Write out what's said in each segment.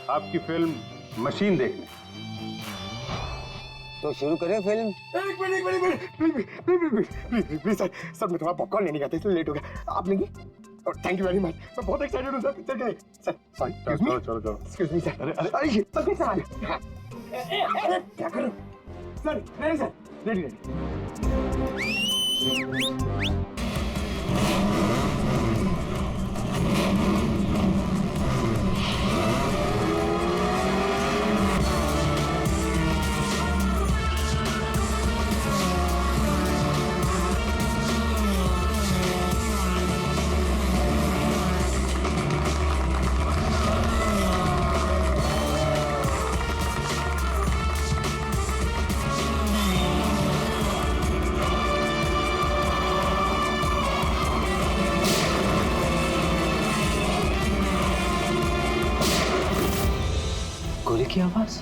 आपकी film machine देखने। तो शुरू करें फिल्म? प्लीज सर मैं थोड़ा पॉपकॉर्न लेने गया था इसलिए लेट हो गया। आप लेंगे? Thank you very much. मैं बहुत एक्साइटेड हूँ सर पिक्चर के लिए। सर सॉरी, चलो चलो चलो। Excuse me sir. अरे अरे अरे अरे क्या कर रहे हो sir? Ready sir, ready ready. गोली की आवाज।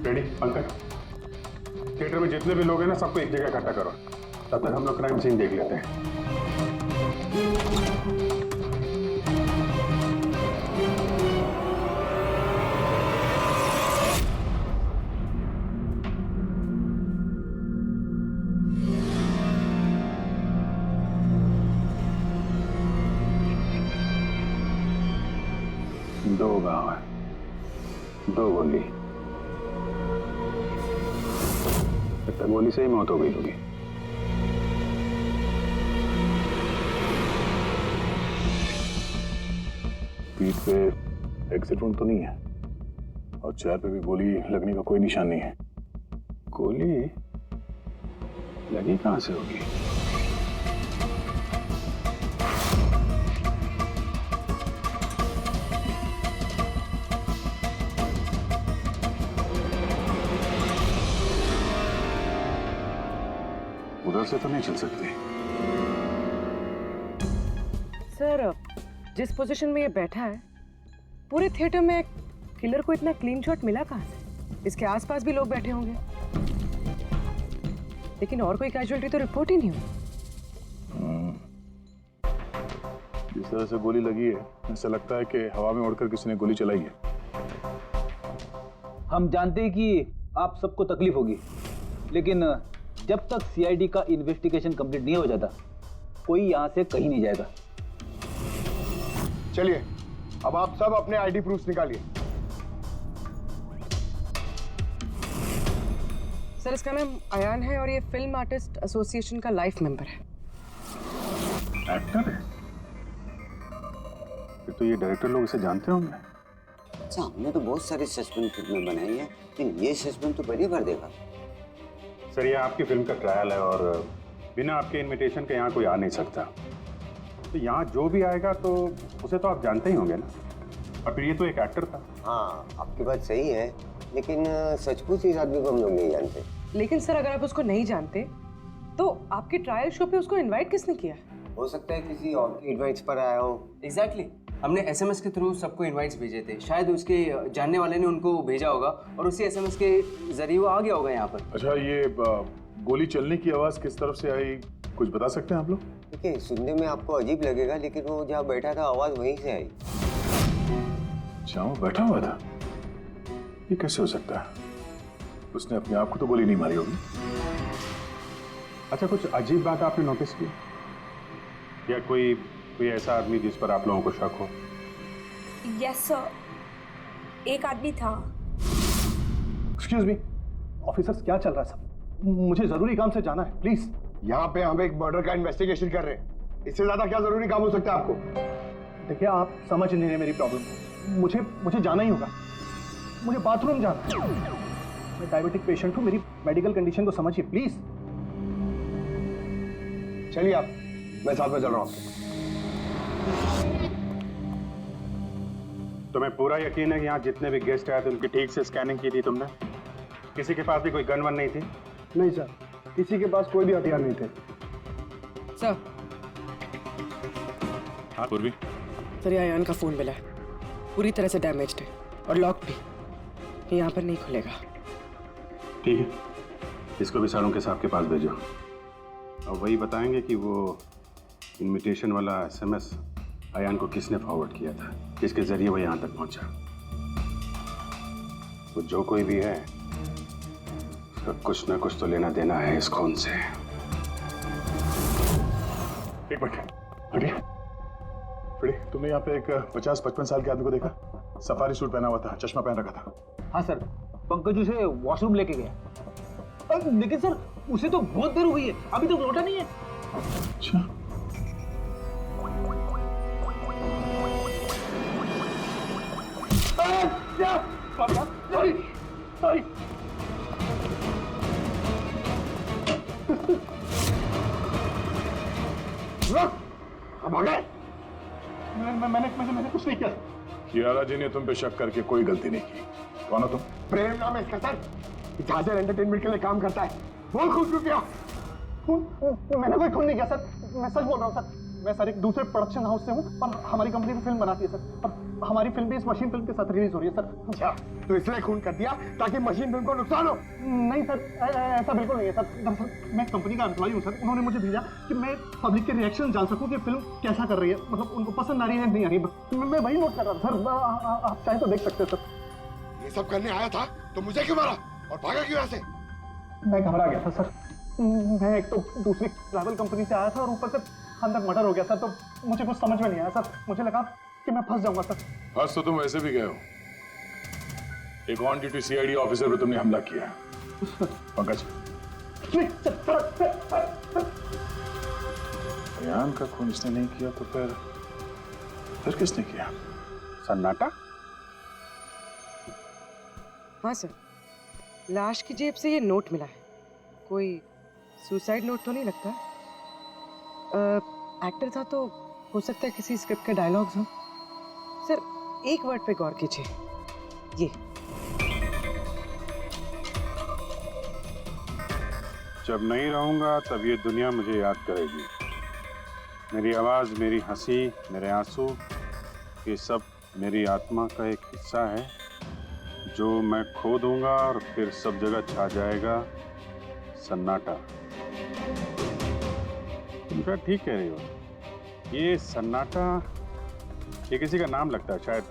रेडी पंकज, थिएटर में जितने भी लोग हैं ना सबको एक जगह इकट्ठा करो, तब तक हम लोग क्राइम सीन देख लेते हैं। दो गांव है, दो गोली, गोली से ही मौत हो गई होगी। पीठ पे एक्सिट वुंड तो नहीं है और चेहरे पे भी गोली लगने का कोई निशान नहीं है। गोली लगी कहां से होगी? उधर से तो नहीं चल सकती। सर, जिस पोजीशन में ये बैठा है, पूरे थिएटर में किलर को इतना क्लीन शॉट मिला कहां से? इसके आसपास भी लोग बैठे होंगे, लेकिन और कोई कैजुअल्टी तो रिपोर्ट ही नहीं हुई। जिस तरह से गोली लगी है, ऐसा लगता है कि हवा में उड़कर किसी ने गोली चलाई है। हम जानते हैं कि आप सबको तकलीफ होगी, लेकिन जब तक सीआईडी का इन्वेस्टिगेशन कंप्लीट नहीं हो जाता, कोई यहां से कहीं नहीं जाएगा। चलिए अब आप सब अपने आईडी प्रूफ निकालिए। सर, इसका नाम अयान है और ये फिल्म आर्टिस्ट एसोसिएशन का लाइफ मेंबर है। एक्टर है? फिर तो ये डायरेक्टर लोग इसे जानते होंगे। अच्छा, हमने तो बहुत सारी सस्पेंस फिल्में बनाई है, लेकिन ये सस्पेंस तो पहली बार देखा। सर, ये आपकी फिल्म का ट्रायल है और बिना आपके इनविटेशन के यहाँ कोई आ नहीं सकता। तो यहाँ जो भी आएगा तो उसे तो आप जानते ही होंगे ना। और फिर ये तो एक एक्टर था। हाँ, आपकी बात सही है, लेकिन सचमुच इस आदमी को हम लोग नहीं जानते। लेकिन सर, अगर आप उसको नहीं जानते तो आपकी ट्रायल शो पे उसको इनवाइट किसने किया? हो सकता है किसी और के इनवाइट्स पर आया हो। एग्जैक्टली, हमने एसएमएस के थ्रू सबको इनवाइट्स भेजे थे। शायद उसके जानने वाले ने उनको भेजा होगा और उसी एसएमएस के जरिए वो आ गया होगा यहाँ पर। अच्छा, ये गोली चलने की आवाज किस तरफ से आई, कुछ बता सकते हैं आप लोग? देखिए, सुनने में आपको अजीब लगेगा, लेकिन वो जहाँ बैठा था आवाज वहीं से आई। जहाँ वो बैठा हुआ था? ये कैसे हो सकता है? उसने अपने आप को तो गोली नहीं मारी होगी। अच्छा, कुछ अजीब बात आपने नोटिस की या कोई ऐसा आदमी जिस पर आप लोगों को शक हो? यस सर, एक आदमी था। एक्सक्यूज मी ऑफिसर्स, क्या चल रहा है सब? मुझे जरूरी काम से जाना है, प्लीज। यहाँ पे हम एक मर्डर का इन्वेस्टिगेशन कर रहे हैं, इससे ज्यादा क्या जरूरी काम हो सकता है आपको? देखिए आप समझ नहीं रहे मेरी प्रॉब्लम। मुझे जाना ही होगा, मुझे बाथरूम जाना है। मैं डायबिटिक पेशेंट हूँ, मेरी मेडिकल कंडीशन को समझिए प्लीज। चलिए आप, मैं साथ में चल रहा हूँ आपके। तुम्हें पूरा यकीन है कि यहाँ जितने भी गेस्ट आए थे उनकी ठीक से स्कैनिंग की थी तुमने? किसी के पास भी कोई गन वन नहीं थी? नहीं सर, किसी के पास कोई भी हथियार नहीं थे। सर, हाँ पूर्वी। सर ये अयान का फोन मिला है, पूरी तरह से डैमेज्ड है और लॉक भी, ये यहाँ पर नहीं खुलेगा। ठीक है, इसको भी सारों के साहब के पास भेजो और वही बताएंगे कि वो इनविटेशन वाला एसएमएस अयान को किसने फॉरवर्ड किया था, किसके जरिए वो यहाँ तक पहुंचा। वो जो कोई भी है उसका कुछ ना कुछ तो लेना देना है इस खून से। एक मिनट हटिए। फ्रेडी, तुमने यहाँ पे एक 50-55 साल के आदमी को देखा? सफारी सूट पहना हुआ था, चश्मा पहन रखा था। हाँ सर, पंकज उसे वॉशरूम लेके गया। लेकिन सर उसे तो बहुत देर हो गई है, अभी तक लौटा नहीं है। अच्छा, सॉरी। अब आ गए। मैंने कुछ नहीं किया। कियारा जी ने तुम पे शक करके कोई गलती नहीं की। कौन हो तुम? प्रेम नाम है इसका सर, झांझर एंटरटेनमेंट के लिए काम करता है। बोल खून क्यों किया? मैंने कोई खून नहीं किया सर, मैं सच बोल रहा हूँ सर। मैं सर एक दूसरे प्रोडक्शन हाउस से हूँ और हमारी कंपनी भी फिल्म बनाती है सर, और हमारी फिल्म भी इस मशीन फिल्म के साथ रिलीज हो रही है सर। अच्छा, तो इसलिए खून कर दिया ताकि मशीन फिल्म को नुकसान हो? नहीं सर, ऐसा बिल्कुल नहीं है सर। दरअसल मैं कंपनी का एम्प्लॉय हूँ सर, उन्होंने मुझे भेजा कि मैं पब्लिक के रिएक्शन जान सकूँ कि फिल्म कैसा कर रही है, मतलब उनको पसंद आ रही है नहीं आ रही है। मैं वही नोट कर रहा था सर, आप चाहे तो देख सकते हैं सर। ये सब करने आया था तो मुझे क्यों मारा और भागा क्यों यहाँ से? मैं घबरा गया था सर, मैं एक तो दूसरी ट्रैवल कंपनी से आया था और ऊपर से अंदर मर्डर हो गया सर, तो मुझे कुछ समझ में नहीं आया सर। मुझे लगा कि मैं फंस जाऊंगा सर। फंस तो तुम वैसे भी गए हो। एक ऑन ड्यूटी सीआईडी ऑफिसर पे तुमने हमला किया। पंकज, अयान का खून इसने नहीं किया तो फिर किसने किया? सन्नाटा? हाँ सर, लाश की जेब से ये नोट मिला है। कोई सुसाइड नोट तो नहीं लगता? एक्टर था तो हो सकता है किसी स्क्रिप्ट के डायलॉग्स हों। सर एक वर्ड पे गौर कीजिए, ये जब नहीं रहूंगा तब ये दुनिया मुझे याद करेगी। मेरी आवाज, मेरी हंसी, मेरे आंसू, ये सब मेरी आत्मा का एक हिस्सा है जो मैं खो दूंगा और फिर सब जगह छा जाएगा सन्नाटा। तुम शायद ठीक कह रही हो, ये सन्नाटा ये किसी का नाम लगता है, शायद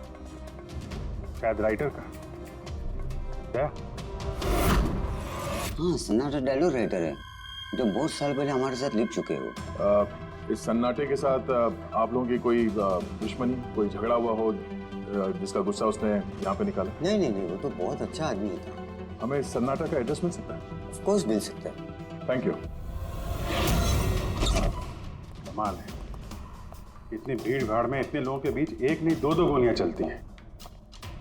राइटर का। क्या? हाँ, सन्नाटा डायलॉग राइटर है जो बहुत साल पहले हमारे साथ लिख चुके हो। इस सन्नाटे के साथ आप लोगों की कोई दुश्मनी, कोई झगड़ा हुआ हो जिसका गुस्सा उसने यहाँ पे निकाला? नहीं, वो तो बहुत अच्छा आदमी था। हमें सन्नाटा का एड्रेस मिल सकता है? ऑफ कोर्स मिल सकता है। Thank you. कमाल है, इतनी भीड़ भाड़ में इतने लोगों के बीच एक नहीं दो गोलियां चलती हैं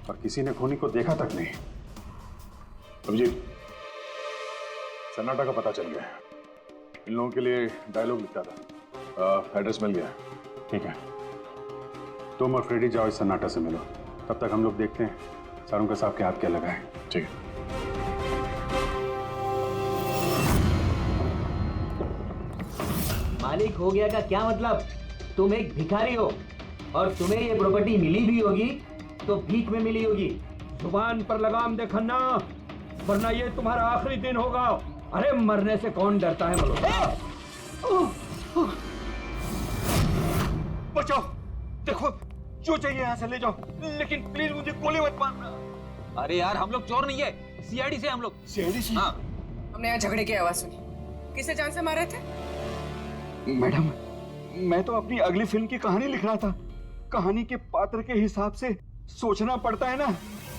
और किसी ने खूनी को देखा तक नहीं। अभिजीत, सन्नाटा का पता चल गया। इन लोगों के लिए डायलॉग लिखता था, एड्रेस मिल गया। ठीक है, तुम और फ्रेडी जाओ इस सन्नाटा से मिलो, तब तक हम लोग देखते हैं सारों के साथ के हाथ क्या लगा है। ठीक है। मालिक हो गया का क्या मतलब? तुम एक भिखारी हो और तुम्हें ये प्रॉपर्टी मिली भी होगी तो भीख में मिली होगी। जुबान पर लगाम दे खन्ना, वरना ये तुम्हारा आखिरी दिन होगा। अरे मरने से कौन डरता है मल्होत्रा? बचाओ, देखो जो चाहिए यहाँ से ले जाओ, लेकिन प्लीज मुझे गोली मत मारना। अरे यार हम लोग चोर नहीं है, सीआईडी से हम लोग। सीआईडी से? हाँ। हमने यहाँ झगड़े की आवाज सुनी, किसे जान से मार रहे थे? मैडम, मैं तो अपनी अगली फिल्म की कहानी लिख रहा था। कहानी के पात्र के हिसाब से सोचना पड़ता है ना,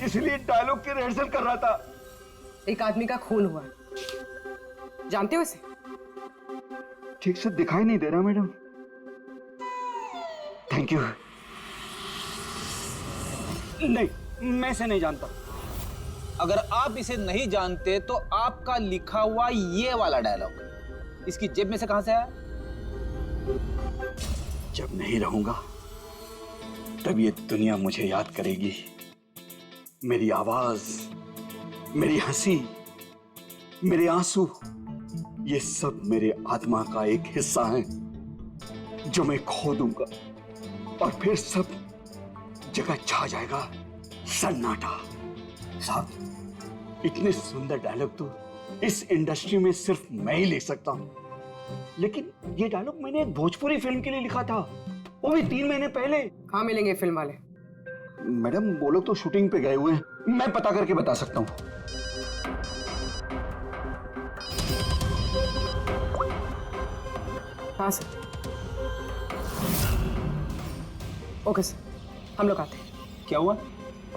इसलिए डायलॉग की रिहर्सल कर रहा था। एक आदमी का खून हुआ, जानते हो इसे? ठीक से दिखाई नहीं दे रहा मैडम। Thank you. नहीं, मैं इसे नहीं जानता। अगर आप इसे नहीं जानते तो आपका लिखा हुआ ये वाला डायलॉग इसकी जेब में से कहां से आया? जब नहीं रहूंगा तब ये दुनिया मुझे याद करेगी। मेरी आवाज, मेरी हंसी, मेरे आंसू, ये सब मेरे आत्मा का एक हिस्सा है जो मैं खो दूंगा और फिर सब जगह छा जाएगा सन्नाटा। साहब, इतने सुंदर डायलॉग तो इस इंडस्ट्री में सिर्फ मैं ही लिख सकता हूं, लेकिन ये डायलॉग मैंने एक भोजपुरी फिल्म के लिए लिखा था, वो भी 3 महीने पहले। कहाँ मिलेंगे फिल्म वाले? मैडम, वो लोग तो शूटिंग पे गए हुए हैं, मैं पता करके बता सकता हूँ। हाँ सर। ओके सर, हम लोग आते हैं। क्या हुआ?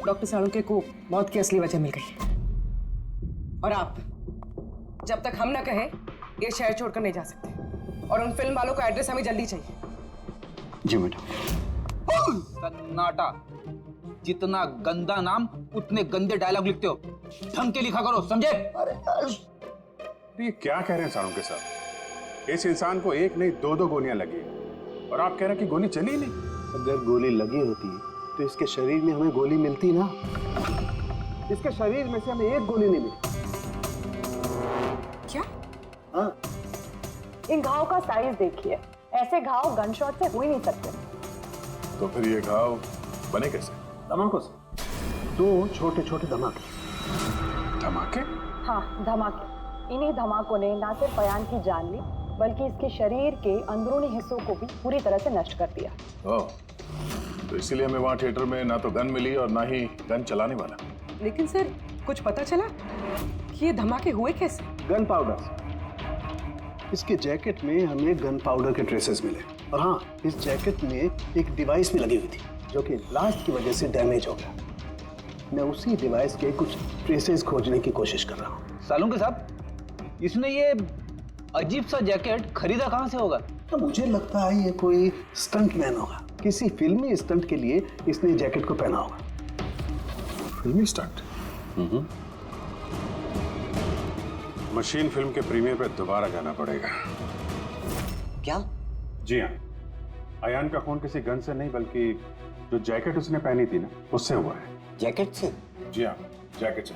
डॉक्टर साळुंके को मौत की असली वजह मिल गई है और आप जब तक हम ना कहें ये शहर छोड़कर नहीं जा सकते और उन फिल्म वालों का एड्रेस हमें जल्दी चाहिए। जी मैडम। सन्नाटा। जितना गंदा नाम उतने गंदे डायलॉग लिखते हो, ढंग के लिखा करो, समझे? तो ये क्या कह रहे हैं साळुंके साहब? इस इंसान को एक नहीं 2-2 गोलियां लगी और आप कह रहे हैं कि गोली चली नहीं। अगर गोली लगी होती तो इसके शरीर में हमें गोली मिलती ना। इसके शरीर में से हमें एक गोली नहीं मिली। क्या? हाँ। इन घाव का साइज देखिए, ऐसे घाव गन शॉट से हो ही नहीं सकते। तो फिर ये घाव बने कैसे? धमाकों से। 2 छोटे छोटे धमाके। धमाके? हाँ, धमाके। इन्हीं धमाकों ने ना सिर्फ अयान की जान ली बल्कि इसके शरीर के अंदरूनी हिस्सों को भी पूरी तरह से नष्ट कर दिया। ओह, तो इसीलिए हमें वहाँ थिएटर में ना तो गन मिली और ना ही गन चलाने वाला। लेकिन सर कुछ पता चला कि ये धमाके हुए कैसे? Gun powder. इसके जैकेट में हमें गन पाउडर के ट्रेसेस मिले और हाँ, इस जैकेट में एक डिवाइस भी लगी हुई थी जो कि ब्लास्ट की वजह से डैमेज हो गया। मैं उसी डिवाइस के कुछ ट्रेसेस खोजने की कोशिश कर रहा हूँ। साळुंके साहब, इसने ये अजीब सा जैकेट खरीदा कहाँ से होगा? तो मुझे लगता है ये कोई स्टंट मैन होगा। किसी फिल्मी स्टंट के लिए इसने जैकेट को पहना होगा। फिल्मी स्टंट? मशीन फिल्म के प्रीमियर पे दोबारा जाना पड़ेगा। क्या? जी हाँ, अयान का खून किसी गन से नहीं बल्कि जो जैकेट उसने पहनी थी ना उससे हुआ है। जैकेट से? जी हाँ, जैकेट से।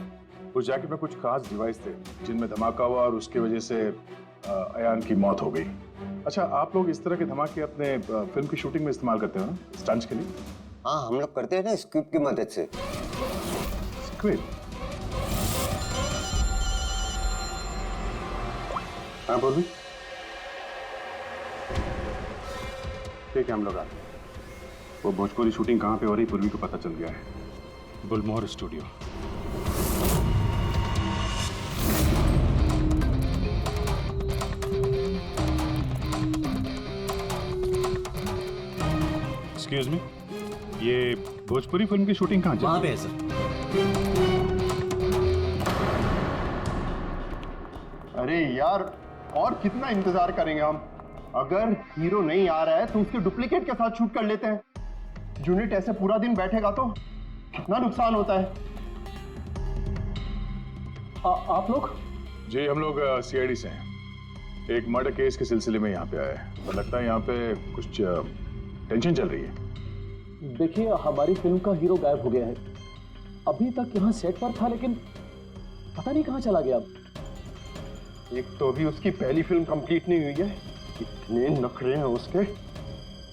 उस जैकेट में कुछ खास डिवाइस थे जिनमें धमाका हुआ और उसकी वजह से अयान की मौत हो गई। अच्छा, आप लोग इस तरह के धमाके अपने फिल्म की शूटिंग में इस्तेमाल करते हो ना, स्टंट्स के लिए? हाँ, हम लोग करते हैं ना स्क्रिप्ट की मदद से। स्क्रिप्ट? हाँ पूर्वी, ठीक है हम लोग आते हैं। वो भोजपुरी शूटिंग कहाँ पे हो रही पूर्वी को पता चल गया है। गुलमोहर स्टूडियो। एक्सक्यूज मी, ये भोजपुरी फिल्म की शूटिंग कहाँ वहाँ पे है सर। अरे यार, और कितना इंतजार करेंगे हम? अगर हीरो नहीं आ रहा है तो उसके डुप्लीकेट के साथ शूट कर लेते हैं। यूनिट ऐसे पूरा दिन बैठेगा तो कितना नुकसान होता है। आप लोग? जी, हम लोग सीआईडी से हैं। एक मर्डर केस के सिलसिले में यहाँ पे आए हैं और लगता है यहाँ पे कुछ टेंशन चल रही है। देखिए, हमारी फिल्म का हीरो गायब हो गया है। अभी तक यहाँ सेट पर था लेकिन पता नहीं कहाँ चला गया। एक तो अभी उसकी पहली फिल्म कंप्लीट नहीं हुई है, इतने नखरे हैं उसके।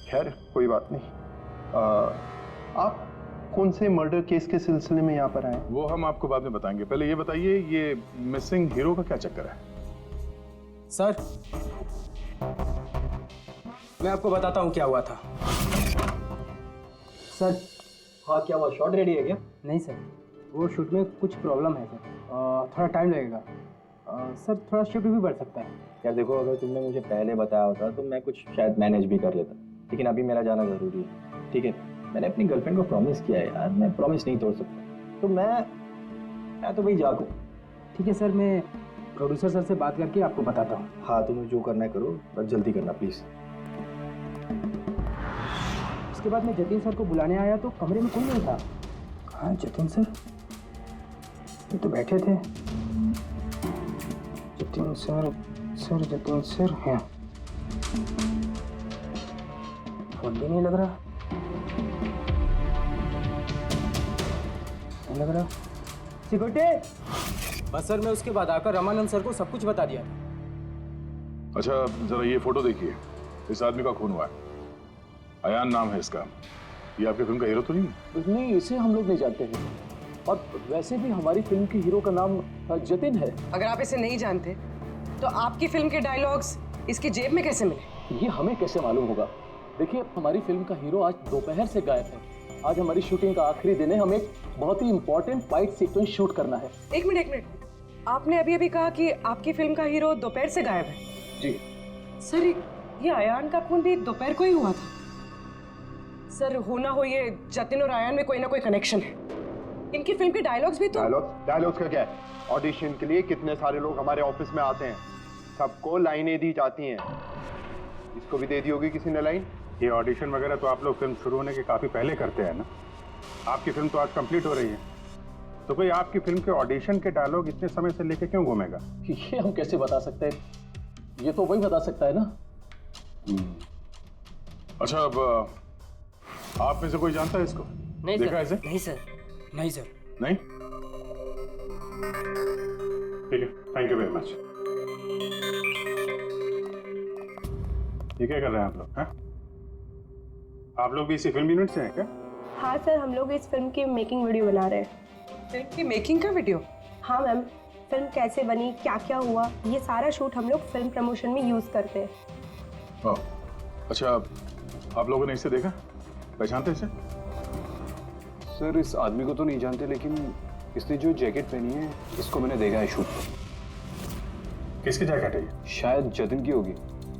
खैर कोई बात नहीं। आप कौन से मर्डर केस के सिलसिले में यहाँ पर आए? वो हम आपको बाद में बताएंगे। पहले ये बताइए, ये मिसिंग हीरो का क्या चक्कर है? सर, मैं आपको बताता हूँ क्या हुआ था। सर, हाँ क्या हुआ? शॉट रेडी है क्या? नहीं सर, वो शूट में कुछ प्रॉब्लम है सर, थोड़ा टाइम लगेगा सर, थोड़ा शिफ्ट भी बढ़ सकता है। यार देखो, अगर तुमने मुझे पहले बताया होता तो मैं कुछ शायद मैनेज भी कर लेता, लेकिन अभी मेरा जाना ज़रूरी है। ठीक है, मैंने अपनी गर्लफ्रेंड को प्रॉमिस किया है यार, मैं प्रॉमिस नहीं तोड़ सकता, तो मैं तो भाई जागूँ। ठीक है सर, मैं प्रोड्यूसर सर से बात करके आपको बताता हूँ। हाँ, तुम्हें जो करना है करो, पर जल्दी करना प्लीज़। उसके बाद मैं जतिन सर को बुलाने आया तो कमरे में कोई नहीं था। हाँ जतिन सर, ये तो बैठे थे। जतिन सर, जतिन सर हैं। फोन भी नहीं लग रहा, नहीं लग रहा। सिक्योरिटी। बस सर, मैं उसके बाद आकर रमानंद सर को सब कुछ बता दिया था। अच्छा जरा ये फोटो देखिए, इस आदमी का खून हुआ है। अयान नाम है इसका। ये आपकी फिल्म का हीरो तो नहीं है? नहीं, इसे हम लोग नहीं जानते हैं। और वैसे भी हमारी फिल्म के हीरो का नाम जतिन है। अगर आप इसे नहीं जानते तो आपकी फिल्म के डायलॉग्स इसकी जेब में कैसे मिले? ये हमें कैसे मालूम होगा? देखिए, हमारी फिल्म का हीरो आज दोपहर से गायब है। आज हमारी शूटिंग का आखिरी दिन है। हमें एक बहुत ही इंपॉर्टेंट फाइट सीक्वेंस शूट करना है। एक मिनट, आपने अभी कहा कि आपकी फिल्म का हीरो दोपहर से गायब है। जी सर, ये अयान का खून भी दोपहर को ही हुआ था। सर, हो ना हो ये जतिन और अयान में कोई ना कोई कनेक्शन है। इनकी फिल्म के डायलॉग्स भी तो। डायलॉग्स का क्या है? ऑडिशन के लिए कितने सारे लोग हमारे ऑफिस में आते हैं, सबको लाइनें दी जाती हैं। इसको भी दे दी होगी किसी ने लाइन। ये ऑडिशन वगैरह तो आप लोग फिल्म शुरू होने के काफ़ी पहले करते हैं ना। आपकी फिल्म तो आज कंप्लीट हो रही है, तो कोई आपकी फिल्म के ऑडिशन के डायलॉग इतने समय से लेके क्यों घूमेगा? ये हम कैसे बता सकते हैं? ये तो वही बता सकता है ना। अच्छा, अब आप में से कोई जानता है इसको? नहीं देखा सर। इसे? नहीं सर, नहीं सर। नहीं? ठीक है, थैंक यू वेरी मच। ये क्या कर रहे हैं आप लोग? हैं? आप लोग भी इसी फिल्म यूनिट से हैं क्या? हाँ सर, हम लोग इस फिल्म की मेकिंग वीडियो बना रहे हैं। फिल्म की मेकिंग का वीडियो? हाँ मैम, फिल्म कैसे बनी, क्या क्या हुआ, ये सारा शूट हम लोग फिल्म प्रमोशन में यूज़ करते हैं। ओह, अच्छा, आप लोगों ने इसे देखा? पहचानते इसे? सर, इस आदमी को तो नहीं जानते, लेकिन इसने जो जैकेट पहनी है इसको मैंने देखा है शूट पर। किसकी जैकेट है ये? शायद जतिन की होगी।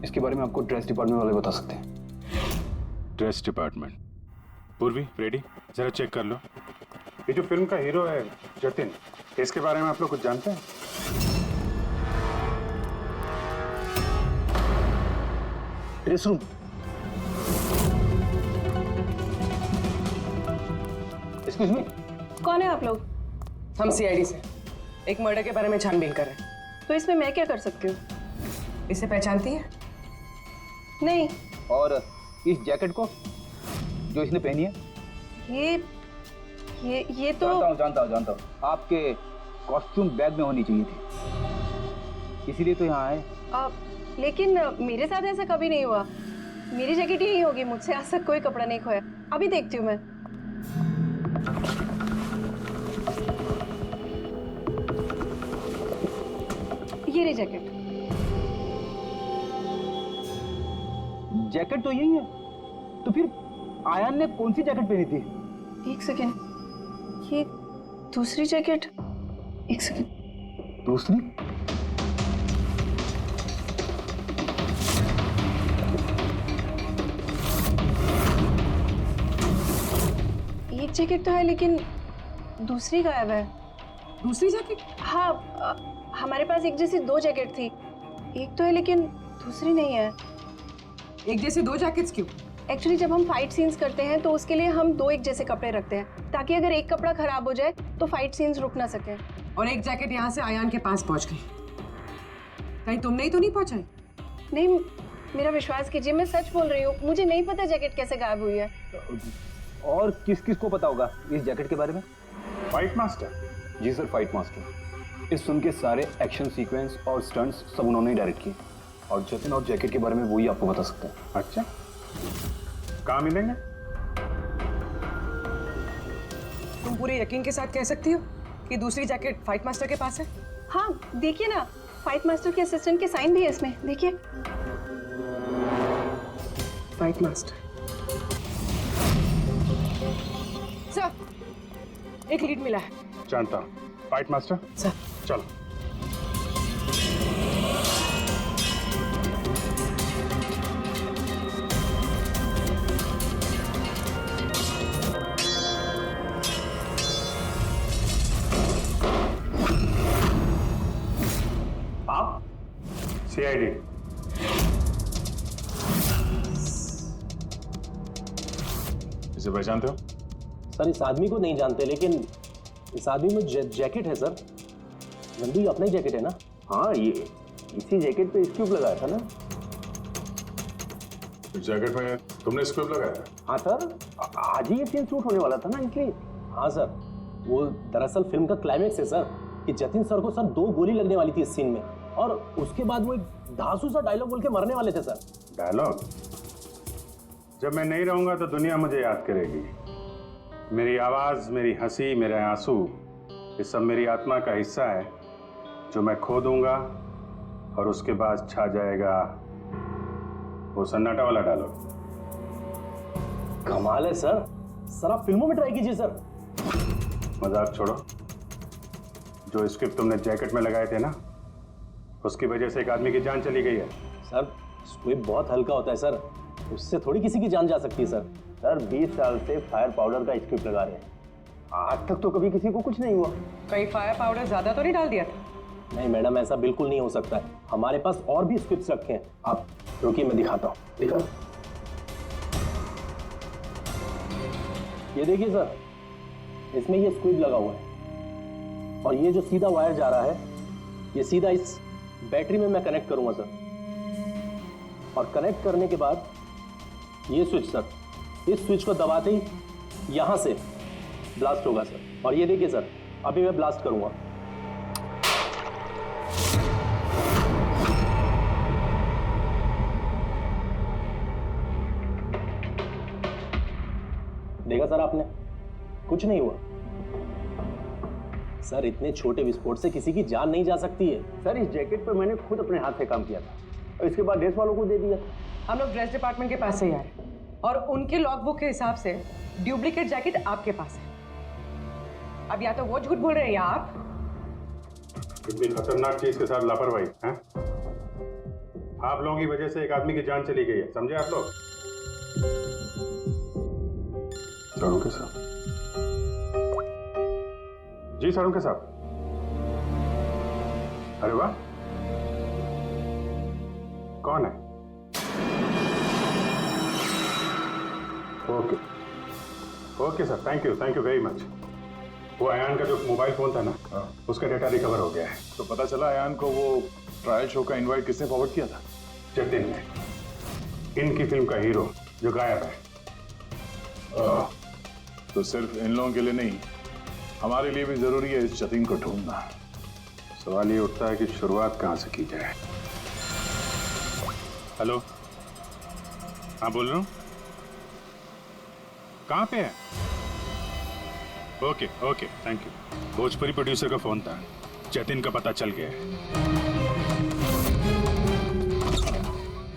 इसके बारे में आपको ड्रेस डिपार्टमेंट वाले बता सकते हैं। Dress department. पूर्वी, रेडी? जरा चेक कर लो। ये जो फिल्म का हीरो है जतिन, इसके बारे में आप लोग कुछ जानते हैं? Dress room. एक्सक्यूज मी, कौन है आप लोग? हम सीआईडी से एक मर्डर के बारे में छानबीन कर रहे हैं। तो इसमें मैं क्या कर सकती हूँ? इसे पहचानती है? नहीं। और इस जैकेट को जो इसने पहनी है? ये तो जानता हूँ। आपके कॉस्ट्यूम बैग में होनी चाहिए थी, इसीलिए तो यहाँ आए। लेकिन मेरे साथ ऐसा कभी नहीं हुआ। मेरी जैकेट यही होगी, मुझसे आज तक कोई कपड़ा नहीं खोया। अभी देखती हूँ मैं। ये रही जैकेट। जैकेट तो यही है, तो फिर आयान ने कौन सी जैकेट पहनी थी? एक सेकेंड, ये दूसरी जैकेट। एक सेकेंड, दूसरी? एक जैकेट तो है लेकिन दूसरी गायब है। दूसरी जैकेट? हाँ, हमारे पास एक जैसी दो जैकेट थी। एक तो है लेकिन दूसरी नहीं है। एक जैसी दो जैकेट्स क्यों? एक्चुअली जब हम फाइट सीन्स करते हैं तो उसके लिए हम दो एक जैसे कपड़े रखते हैं, ताकि अगर एक कपड़ा खराब हो जाए तो फाइट सीन्स रुक ना सके। और एक जैकेट यहाँ से आयान के पास पहुँच गई, कहीं तुमने ही तो नहीं पहुँचाई? नहीं, मेरा विश्वास कीजिए, मैं सच बोल रही हूँ। मुझे नहीं पता जैकेट कैसे गायब हुई है। और किस किस को पता होगा इस जैकेट के बारे में? Fight master? जी सर, फाइट मास्टर। इस फिल्म के सारे एक्शन सीक्वेंस और स्टंट्स सब उन्होंने ही डायरेक्ट किए, और जतिन और जैकेट के बारे में वही आपको बता सकते हैं। अच्छा, कहाँ मिलेंगे? तुम पूरे यकीन के साथ कह सकती हो कि दूसरी जैकेट फाइट मास्टर के पास है? हाँ, देखिए ना, फाइट मास्टर के असिस्टेंट के साइन भी है इसमें, देखिए। Fight master. सर, एक लीड मिला है। जानता हूँ। Fight master? सर। चलो। आप? सीआईडी। इसे पहचानते हो? सर इस आदमी को नहीं जानते, लेकिन इस आदमी में जैकेट है सर। नंदू, ये अपना ही जैकेट है ना? हाँ, ये इसी जैकेट पे स्क्यूब लगाया था ना। इस जैकेट में तुमने स्क्यूब लगाया था? हाँ सर, आज ही ये सीन शूट होने वाला था ना, इसलिए। हाँ सर, वो दरअसल फिल्म का क्लाइमेक्स है सर कि जतिन सर को सर 2 गोली लगने वाली थी इस सीन में, और उसके बाद वो एक धांसू सा डायलॉग बोल के मरने वाले थे सर। डायलॉग? जब मैं नहीं रहूंगा तो दुनिया मुझे याद करेगी। मेरी आवाज, मेरी हंसी, मेरे आंसू, ये सब मेरी आत्मा का हिस्सा है जो मैं खो दूंगा, और उसके बाद छा जाएगा वो सन्नाटा वाला डायलॉग। कमाल है सर, सर आप फिल्मों में ट्राई कीजिए सर। मजाक छोड़ो, जो स्क्रिप्ट तुमने जैकेट में लगाए थे ना, उसकी वजह से एक आदमी की जान चली गई है। सर स्क्विब बहुत हल्का होता है सर, उससे थोड़ी किसी की जान जा सकती है सर। सर 20 साल से फायर पाउडर का स्क्रिप्ट लगा रहे हैं, आज तक तो कभी किसी को कुछ नहीं हुआ। कहीं फायर पाउडर ज्यादा तो नहीं डाल दिया था? नहीं मैडम, ऐसा बिल्कुल नहीं हो सकता है, हमारे पास और भी स्क्रिप्ट्स रखे हैं। आप रुकिए, मैं दिखाता हूँ। दिखाओ। ये देखिए सर, इसमें ये स्क्विब लगा हुआ है, और ये जो सीधा वायर जा रहा है, ये सीधा इस बैटरी में मैं कनेक्ट करूंगा सर, और कनेक्ट करने के बाद ये स्विच सर, इस स्विच को दबाते ही यहां से ब्लास्ट होगा सर। और ये देखिए सर, अभी मैं ब्लास्ट करूंगा। देखा सर आपने, कुछ नहीं हुआ सर। इतने छोटे विस्फोट से किसी की जान नहीं जा सकती है सर। इस जैकेट पर मैंने खुद अपने हाथ से काम किया था, और इसके बाद ड्रेस वालों को दे दिया। हम लोग ड्रेस डिपार्टमेंट के पास से ही आ रहे हैं, और उनके लॉगबुक के हिसाब से डुप्लीकेट जैकेट आपके पास है। अब या तो वो झूठ बोल रहे हैं या आप। इतनी खतरनाक चीज के साथ लापरवाही है? आप लोगों की वजह से एक आदमी की जान चली गई है, समझे आप लोग? साळुंखे साहब जी, साळुंखे साहब। अरे वाह, कौन है? Okay okay sir, thank you very much. वो अयान का जो मोबाइल फोन था ना, उसका डेटा रिकवर हो गया है। तो पता चला अयान को वो ट्रायल शो का इनवाइट किसने फॉरवर्ड किया था? जतिन ने, इनकी फिल्म का हीरो जो गायब है। तो सिर्फ इन लोगों के लिए नहीं, हमारे लिए भी जरूरी है इस जतिन को ढूंढना। सवाल ये उठता है कि शुरुआत कहां से की जाए। हेलो, हाँ बोल रहा हूँ। कहाँ पे है? Okay thank you. Bhojpuri producer का फोन था, जतिन का पता चल गया है।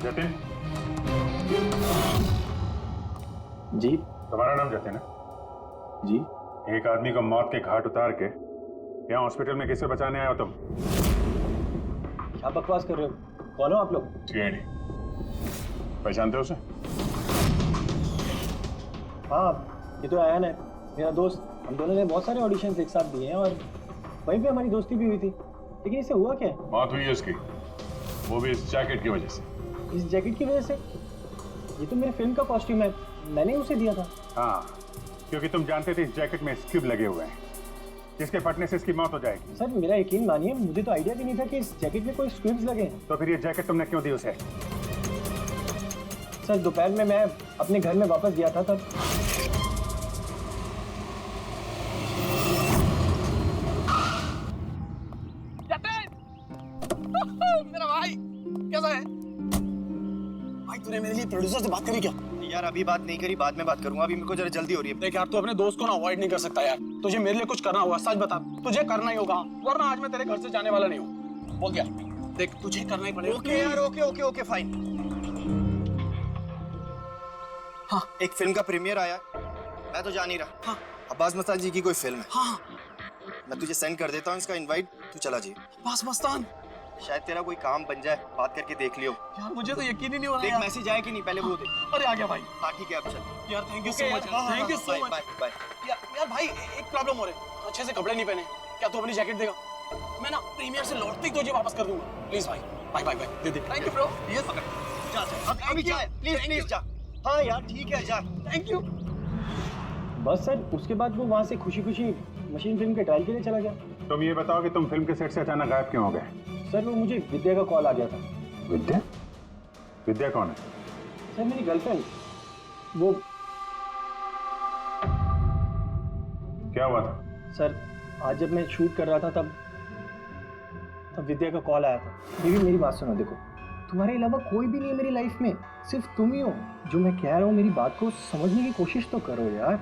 जतिन जी, तुम्हारा नाम जतिन है? जी। एक आदमी को मौत के घाट उतार के यहाँ हॉस्पिटल में किसे बचाने आए हो तुम? क्या बकवास कर रहे हो? कौन हो आप लोग? सीआईडी। पहचानते हो उसे? हाँ, ये तो अयान है, मेरा दोस्त। हम दोनों ने बहुत सारे ऑडिशंस एक साथ दिए हैं, और वहीं पे हमारी दोस्ती भी हुई थी। लेकिन इसे हुआ क्या है? मौत हुई है उसकी, वो भी इस जैकेट की वजह से। इस जैकेट की वजह से? ये तो मेरी फिल्म का कॉस्ट्यूम है, मैंने उसे दिया था। हाँ, क्योंकि तुम जानते थे इस जैकेट में स्क्यूब लगे हुए हैं, जिसके फटने से इसकी मौत हो जाएगी। सर मेरा यकीन मानिए, मुझे तो आइडिया भी नहीं था कि इस जैकेट में कोई स्क्यूब्स लगे हैं। तो फिर ये जैकेट तुमने क्यों दी उसे? सर दोपहर में मैं अपने घर में वापस गया था, तब मेरा भाई कैसा है? भाई तूने मेरे लिए प्रोड्यूसर से बात करी क्या? यार अभी बात नहीं करी, बाद में बात करूंगा, अभी मेरे को जरा जल्दी हो रही है। देख यार, तू अपने दोस्त को ना अवॉइड नहीं कर सकता यार। तुझे मेरे लिए कुछ करना होगा, सच बता, तुझे करना ही होगा, वरना आज मैं तेरे घर से जाने वाला नहीं हूँ। बोल दिया, देख तुझे करना ही पड़ेगा। ओके यार, ओके फाइन। हाँ, एक फिल्म का प्रीमियर आया, मैं तो जा नहीं रहा। हाँ, अब्बास मस्तान जी की कोई फिल्म है। हाँ, मैं तुझे सेंड कर देता हूँ इसका इनवाइट, तू चला जी। अब्बास मस्तान, शायद तेरा कोई काम बन जाए, बात करके देख लियो। यार मुझे तो यकीन ही नहीं हो रहा। देख मैसेज आया कि नहीं, पहले वो देख। अरे आ गया भाई। हाँ ठीक है, अब चल। यार thank you so much, thank you so much. Bye. यार भाई एक प्रॉब्लम हो रही है, अच्छे से कपड़े नहीं पहने। क्या तू अपनी जैकेट देगा? मैं ना प्रीमियर से लौटते ही तुझे वापस कर दूंगा। प्लीज भाई, बाय दे दे। Thank you bro. यस जा, अभी जा, प्लीज जा। हाँ यार ठीक है, जा। Thank you. बस सर उसके बाद वो वहाँ से खुशी खुशी मशीन फिल्म के ट्रायल के लिए चला गया। तुम ये बताओ कि तुम फिल्म के सेट से अचानक गायब क्यों हो गए? सर वो मुझे विद्या का कॉल आ गया था। विद्या? विद्या कौन है? सर मेरी गर्लफ्रेंड। वो क्या हुआ था? सर आज जब मैं शूट कर रहा था तब विद्या का कॉल आया था। मेरी बात सुनो, देखो तुम्हारे अलावा कोई भी नहीं है मेरी लाइफ में, सिर्फ तुम ही हो। जो मैं कह रहा हूँ मेरी बात को समझने की कोशिश तो करो यार।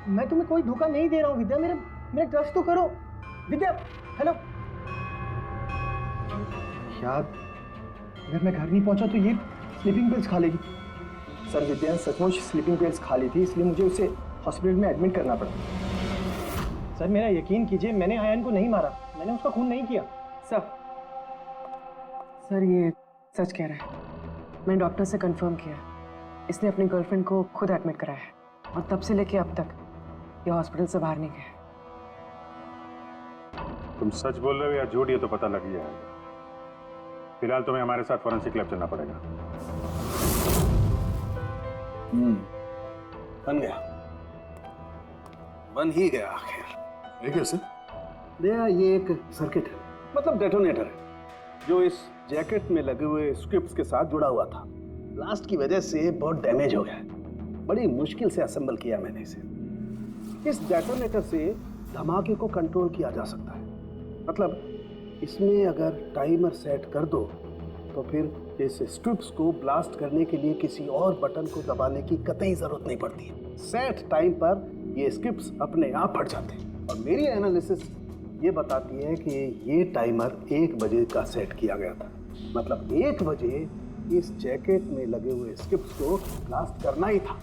मैं तुम्हें कोई धोखा नहीं दे रहा हूँ विद्या, मेरा ट्रस्ट तो करो। विद्या हेलो यार, अगर मैं घर नहीं पहुंचा तो ये स्लीपिंग पिल्स खा लेगी। सर विद्या सचमुच स्लीपिंग पिल्स खा ली थी, इसलिए मुझे उसे हॉस्पिटल में एडमिट करना पड़ा। सर मेरा यकीन कीजिए, मैंने आयन को नहीं मारा, मैंने उसका खून नहीं किया। सर ये सच कह रहा है। मैंने डॉक्टर से कंफर्म किया, इसने अपनी गर्लफ्रेंड को खुद एडमिट कराया है और तब से लेके अब तक ये हॉस्पिटल से बाहर नहीं गया। तुम सच बोल रहे हो या झूठ, ये तो पता लग ही जाएगा। फिलहाल तुम्हें हमारे साथ फॉरेंसिक लैब चलना पड़ेगा। बन ही गया आखिर। ये कैसे? भैया ये एक सर्किट है, मतलब डेटोनेटर है, जो इस जैकेट में लगे हुए स्क्रिप्ट्स के साथ जुड़ा हुआ था। ब्लास्ट की वजह से बहुत डैमेज हो गया है। बड़ी मुश्किल से असेंबल किया मैंने इसे। इस डेटोनेटर से धमाके को कंट्रोल किया जा सकता है। मतलब इसमें अगर टाइमर सेट कर दो तो फिर इस स्ट्रिप्स को ब्लास्ट करने के लिए किसी और बटन को दबाने की कतई जरूरत नहीं पड़ती है। सेट टाइम पर ये स्क्रिप्ट्स अपने आप फट जाते हैं। और मेरी एनालिसिस ये बताती है कि ये टाइमर 1 बजे का सेट किया गया था। मतलब 1 बजे इस जैकेट में लगे हुए स्क्रिप्ट्स को ब्लास्ट करना ही था,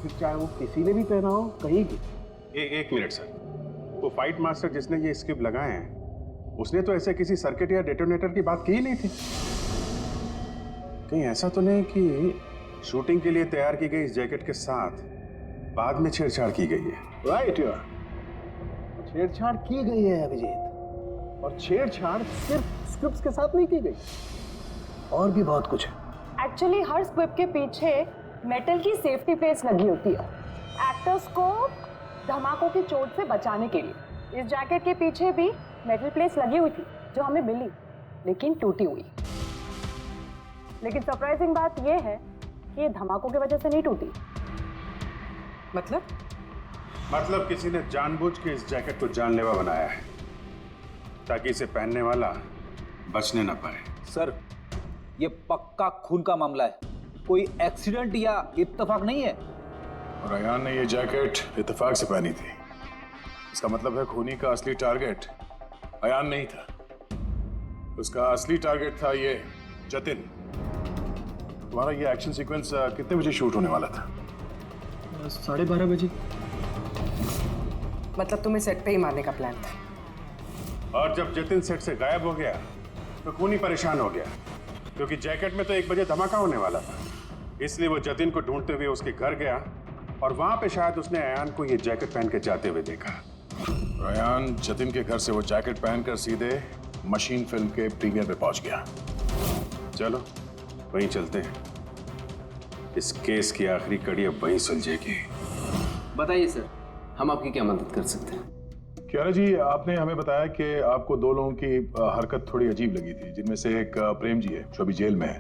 फिर चाहे वो किसी ने भी पहना हो कहीं भी। एक मिनट सर, वो फाइट मास्टर जिसने ये स्क्रिप्ट लगाए हैं उसने तो ऐसे किसी सर्किट या डेटोनेटर की बात की ही नहीं थी। कहीं ऐसा तो नहीं कि शूटिंग के लिए तैयार की गई इस जैकेट के साथ बाद में छेड़छाड़ की गई है? राइट यार, छेड़छाड़ की गई है अभिजीत, और छेड़छाड़ सिर्फ स्क्रिप्ट्स के साथ नहीं की गई, और भी बहुत कुछ है। एक्चुअली हर स्क्रिप्ट के पीछे मेटल की सेफ्टी प्लेट्स लगी होती है एक्टर्स को धमाकों की चोट से बचाने के लिए। इस जैकेट के पीछे भी मेटल प्लेट्स लगी हुई थी जो हमें मिली, लेकिन टूटी हुई। लेकिन सरप्राइजिंग बात यह है कि ये धमाकों की वजह से नहीं टूटी। मतलब किसी ने जानबूझ के इस जैकेट को जानलेवा बनाया है ताकि इसे पहनने वाला बचने न पाए। सर ये पक्का खून का मामला है, कोई एक्सीडेंट या इत्तेफाक नहीं है। और अयान ने ये जैकेट इत्तेफाक से पहनी थी। इसका मतलब है खूनी का असली टारगेट अयान नहीं था, उसका असली टारगेट था ये जतिन। तुम्हारा ये एक्शन सीक्वेंस कितने बजे शूट होने वाला था? 12:30 बजे। मतलब तुम्हें सेट पे ही मारने का प्लान था? और जब जतिन सेट से गायब हो गया तो खूनी परेशान हो गया, क्योंकि जैकेट में तो 1 बजे धमाका होने वाला था। इसलिए वो जतिन को ढूंढते हुए उसके घर गया और वहां पे शायद उसने अयान को ये जैकेट पहन के जाते हुए देखा। अयान जतिन के घर से वो जैकेट पहनकर सीधे मशीन फिल्म के प्रीमियर पे पहुंच गया। चलो वहीं चलते हैं, इस केस की आखिरी कड़ी अब वहीं सुलझेगी। बताइए सर, हम आपकी क्या मदद कर सकते हैं? क्यारा जी, आपने हमें बताया कि आपको 2 लोगों की हरकत थोड़ी अजीब लगी थी, जिनमें से एक प्रेम जी है जो अभी जेल में है।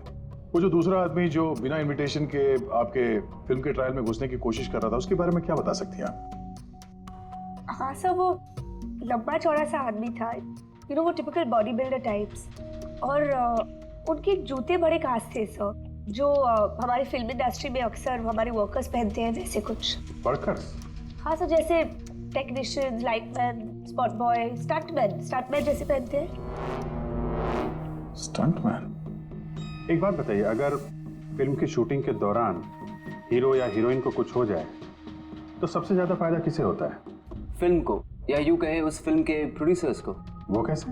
वो जो दूसरा आदमी जो बिना इनविटेशन के आपके फिल्म के ट्रायल में घुसने की कोशिश कर रहा था, उसके बारे में क्या बता सकती हैं आप? हाँ सर, वो लंबा चौड़ा सा आदमी था, वो टिपिकल बॉडी बिल्डर टाइप्स। और उनके जूते बड़े खास थे सर, जो हमारी फिल्म इंडस्ट्री में अक्सर हमारे वर्कर्स पहनते हैं, वैसे कुछ। वर्कर्स? हाँ सर, जैसे technician, lightman, spot boy, stuntman जैसे पहनते हैं। स्टंटमैन? एक बात बताइए, अगर फिल्म की शूटिंग के दौरान हीरो या हीरोइन को कुछ हो जाए तो सबसे ज्यादा फायदा किसे होता है? फिल्म को, या यूं कहे उस फिल्म के प्रोड्यूसर्स को। वो कैसे?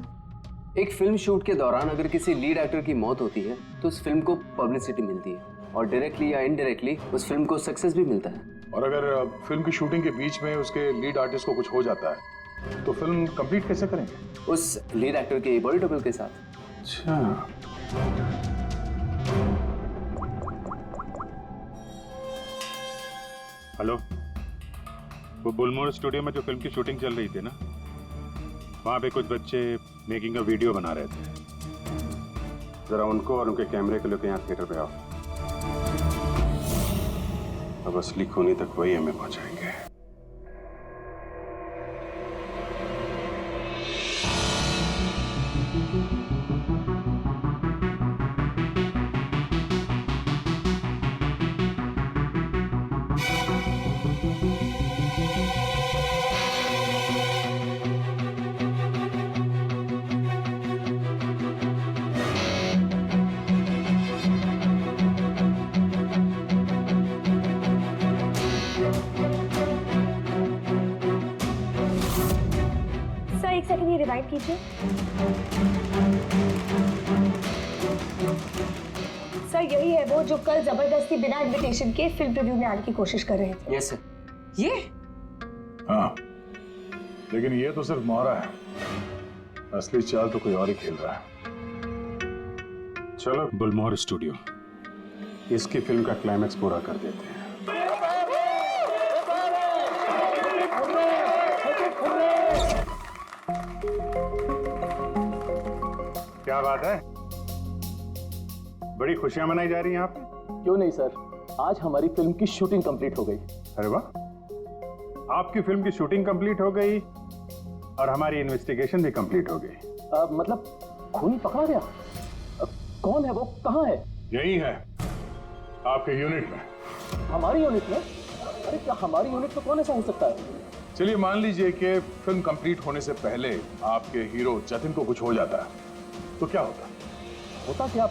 एक फिल्म शूट के दौरान अगर किसी लीड एक्टर की मौत होती है तो उस फिल्म को पब्लिसिटी मिलती है और डायरेक्टली या इनडायरेक्टली उस फिल्म को सक्सेस भी मिलता है। और अगर फिल्म की शूटिंग के बीच में उसके लीड आर्टिस्ट को कुछ हो जाता है तो फिल्म कंप्लीट कैसे करेंगे? उस लीड एक्टर के बॉडी डबल के साथ। अच्छा, हेलो, वो बुलमोर स्टूडियो में जो फिल्म की शूटिंग चल रही थी ना, वहाँ पे कुछ बच्चे मेकिंग का वीडियो बना रहे थे। जरा उनको और उनके कैमरे को लेकर यहाँ थिएटर पे आओ। अब असली खूनी तक वही हमें पहुंचाएंगे। सर एक सेकंड ये रिवाइंड कीजिए। सर यही है वो जो कल जबरदस्ती बिना इनविटेशन के फिल्म रिव्यू में आने की कोशिश कर रहे थे। Yes sir. ये हाँ, लेकिन ये तो सिर्फ मोहरा है, असली चाल तो कोई और ही खेल रहा है। चलो बुलमोहर स्टूडियो, इसकी फिल्म का क्लाइमैक्स पूरा कर देते हैं। क्या बात है, बड़ी खुशियां मनाई जा रही हैं आप? क्यों नहीं सर, आज हमारी फिल्म की शूटिंग कंप्लीट हो गई। अरे वाह, आपकी फिल्म की शूटिंग कंप्लीट हो गई और हमारी इन्वेस्टिगेशन भी कंप्लीट हो गई। मतलब खूनी पकड़ा गया? कौन है वो, कहाँ है? यही है आपके यूनिट में। हमारी यूनिट में? अरे क्या हमारी यूनिट में कौन ऐसा हो सकता है? चलिए मान लीजिए कि फिल्म कंप्लीट होने से पहले आपके हीरो जतिन को कुछ हो जाता है, तो क्या होता? होता क्या?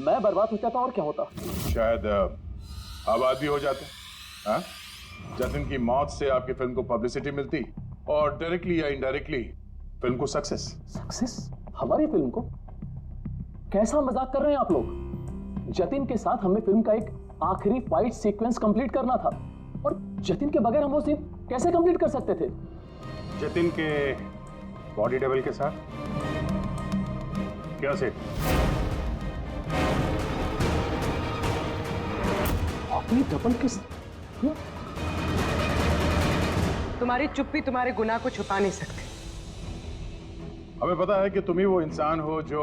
मैं बर्बाद हो जाता और क्या होता? शायद आबाद भी हो जाते। हाँ? जतिन की मौत से आपकी फिल्म को पब्लिसिटी मिलती और डायरेक्टली या इनडायरेक्टली फिल्म को सक्सेस। सक्सेस? हमारी फिल्म को? कैसा मजाक कर रहे हैं आप लोग? जतिन के साथ हमें फिल्म का एक आखिरी फाइट सीक्वेंस कंप्लीट करना था और जतिन के बगैर हम वो सीन कैसे कंप्लीट कर सकते थे? जतिन के बॉडी डबल के साथ? क्या से? अपनी डबल के तुम्हारी चुप्पी तुम्हारे गुनाह को छुपा नहीं सकती। हमें पता है कि तुम ही वो इंसान हो जो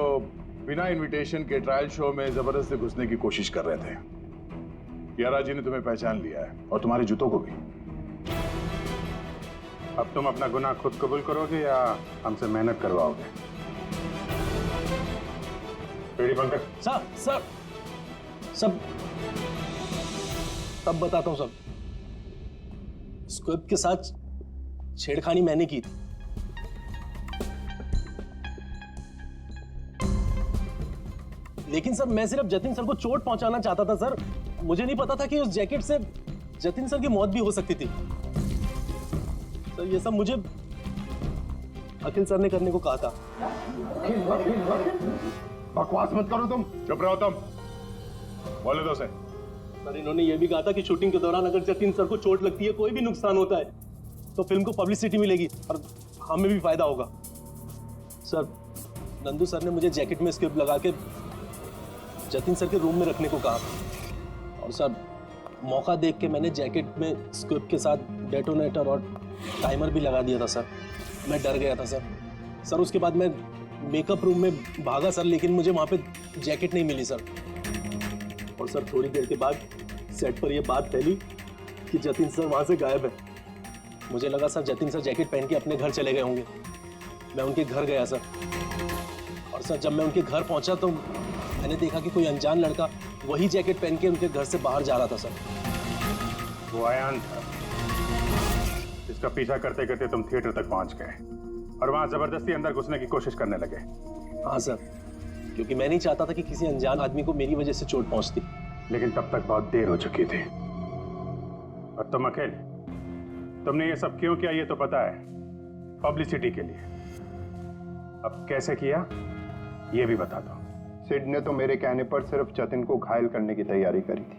बिना इनविटेशन के ट्रायल शो में जबरदस्ती घुसने की कोशिश कर रहे थे। कियारा जी ने तुम्हें पहचान लिया है और तुम्हारे जूतों को भी। अब तुम अपना गुनाह खुद कबूल करोगे या हमसे मेहनत करवाओगे? पेड़ी पंकज। सर सब तब बताता हूं। सब स्क्रिप्ट के साथ छेड़खानी मैंने की थी। लेकिन सर मैं सिर्फ जतिन सर को चोट पहुंचाना चाहता था सर। मुझे नहीं पता था कि उस जैकेट से जतिन सर की मौत भी हो सकती थी। सर ये सब मुझे अखिल सर ने करने को कहा था। बकवास मत करो तुम। चुप रहो तुम, बोले दो से। सर इन्होंने ये भी कहा था कि शूटिंग के दौरान अगर जतिन सर को चोट लगती है, कोई भी नुकसान होता है, तो फिल्म को पब्लिसिटी मिलेगी और हमें भी फायदा होगा। सर नंदू सर ने मुझे जैकेट में स्क्रिप्ट लगा के जतिन सर के रूम में रखने को कहा और सर मौका देख के मैंने जैकेट में स्क्रिप्ट के साथ डेटोनेटर और टाइमर भी लगा दिया था सर। मैं डर गया था सर। उसके बाद मैं मेकअप रूम में भागा सर, लेकिन मुझे वहाँ पे जैकेट नहीं मिली सर। और सर थोड़ी देर के बाद सेट पर यह बात फैली कि जतिन सर वहाँ से गायब है। मुझे लगा सर जतिन सर जैकेट पहन के अपने घर चले गए होंगे। मैं उनके घर गया सर और सर जब मैं उनके घर पहुंचा तो मैंने देखा कि कोई अनजान लड़का वही जैकेट पहन के उनके घर से बाहर जा रहा था सर। वो आयान था जिसका पीछा करते करते तुम थिएटर तक पहुंच गए और वहां जबरदस्ती अंदर घुसने की कोशिश करने लगे। हाँ सर, क्योंकि मैं नहीं चाहता था कि किसी अनजान आदमी को मेरी वजह से चोट पहुंचती। लेकिन तब तक बहुत देर हो चुकी थी। और तुम अकेल, तुमने ये सब क्यों किया ये तो पता है, पब्लिसिटी के लिए। अब कैसे किया ये भी बता दो। सिड ने तो मेरे कहने पर सिर्फ जतिन को घायल करने की तैयारी करी थी,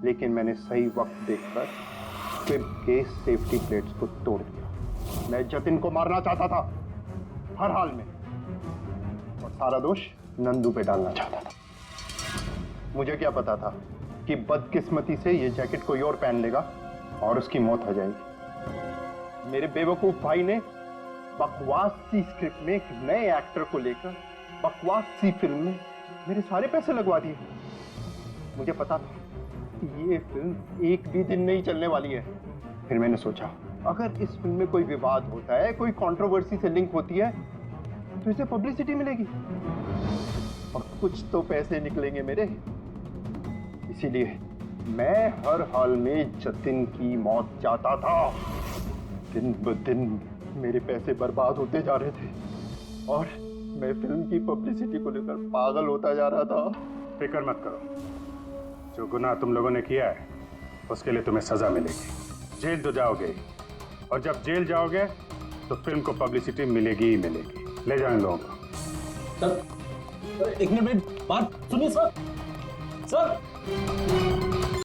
लेकिन मैंने सही वक्त देखकर फिर के सेफ्टी प्लेट्स को तोड़ दिया। मैं जतिन को मारना चाहता था हर हाल में, और सारा दोष नंदू पे डालना चाहता था। मुझे क्या पता था कि बदकिस्मती से ये जैकेट कोई और पहन लेगा और उसकी मौत हो जाएगी। मेरे बेवकूफ भाई ने बकवास सी स्क्रिप्ट में एक नए एक्टर को लेकर बकवास सी फिल्म में मेरे सारे पैसे लगवा दिए। मुझे पता था कि ये फिल्म एक भी दिन नहीं चलने वाली है। फिर मैंने सोचा अगर इस फिल्म में कोई विवाद होता है, कोई कंट्रोवर्सी से लिंक होती है, तो इसे पब्लिसिटी मिलेगी और कुछ तो पैसे निकलेंगे मेरे। इसीलिए मैं हर हाल में जतिन की मौत चाहता था। दिन ब दिन मेरे पैसे बर्बाद होते जा रहे थे और मैं फिल्म की पब्लिसिटी को लेकर पागल होता जा रहा था। फिक्र मत करो, जो गुनाह तुम लोगों ने किया है उसके लिए तुम्हें सजा मिलेगी। जेल तो जाओगे और जब जेल जाओगे तो फिल्म को पब्लिसिटी मिलेगी ही मिलेगी। ले जाओ इन लोगों को। सर एक मिनट बात सुनिए सर। सर